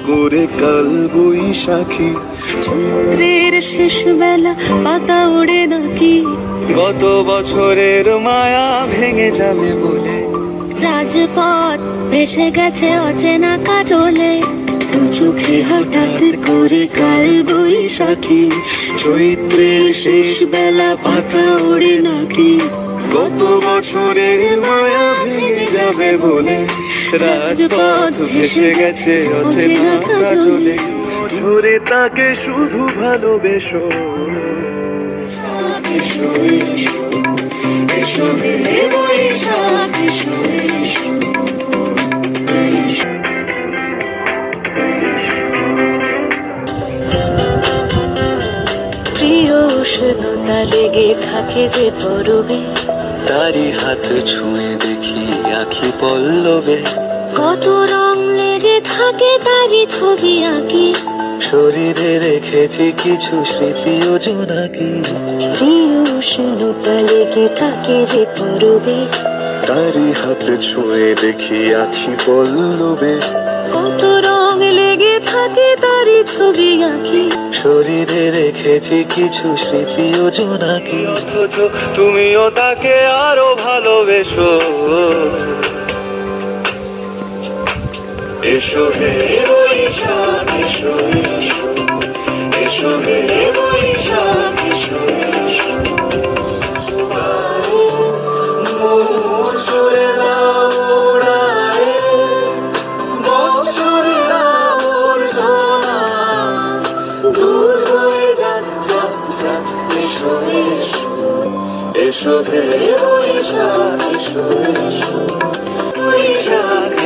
করে কাল বৈশাখী। চৈত্রের শেষ বেলা পাতা ওড়ে নাকি, গত বছরের মায়া ভেঙে যাবে বলে। রাজপথ ভেসে গেছে অচেনা কাজলে, দু চোখে হঠাৎ করে কাল বৈশাখী। চৈত্রের শেষ বেলা পাতা ওড়ে নাকি, গত বছরের মায়া ভেঙে যাবে বলে। রাজপথ ভেসে গেছে অচেনা কাজলে, ঝরে তাকে শুধু ভালোবেসো। এসো এসো এসো হে বৈশাখ এসো এসো। প্রিয় উষ্ণতা লেগে থাকে যে পরবে, তারি হাত ছুঁয়ে দেখি আখি পল্লবে। কত রং লেগে থাকে তারই ছবি আঁকি, শরীরে রেখেছি কিছু স্মৃতি ও জোনাকি। প্রিয় উষ্ণতা লেগে থাকে যে পরবে, তারি হাত ছুঁয়ে দেখি আখি পল্লবে। কত রং লেগে থাকে তারই ছবি আঁকি, শরীরে রেখেছি কিছু স্মৃতি ও জোনাকি। অথচ তুমিও তাকে আরো ভালোবেসো। এসো হে বৈশাখ এসো এসো এসো হে বৈশাখ এসো এসো। মন ছুঁয়ে দাও উড়ায়ে, বছরের আবর্জনা দূর হয়ে যাক যাক যাক। এসো এসো এসো হে বৈশাখ এসো এসো বৈশাখ।